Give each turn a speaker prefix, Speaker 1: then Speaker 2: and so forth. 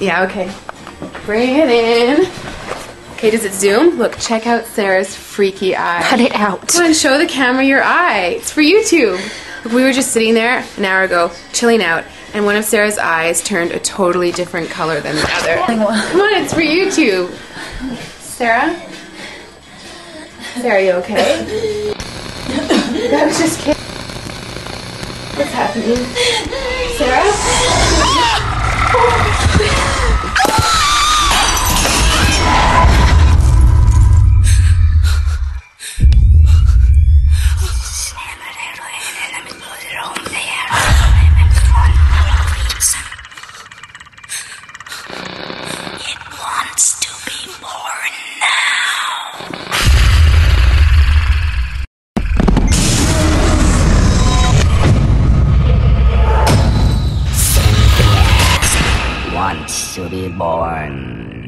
Speaker 1: Yeah, okay. Bring it in. Okay, does it zoom? Look, check out Sarah's freaky eye.
Speaker 2: Cut it out.
Speaker 1: Come on, show the camera your eye. It's for YouTube. Look, we were just sitting there an hour ago, chilling out, and one of Sarah's eyes turned a totally different color than the other. Come on, it's for YouTube. Sarah? Sarah, are you okay? That was just kidding. What's happening? Sarah?
Speaker 3: To be born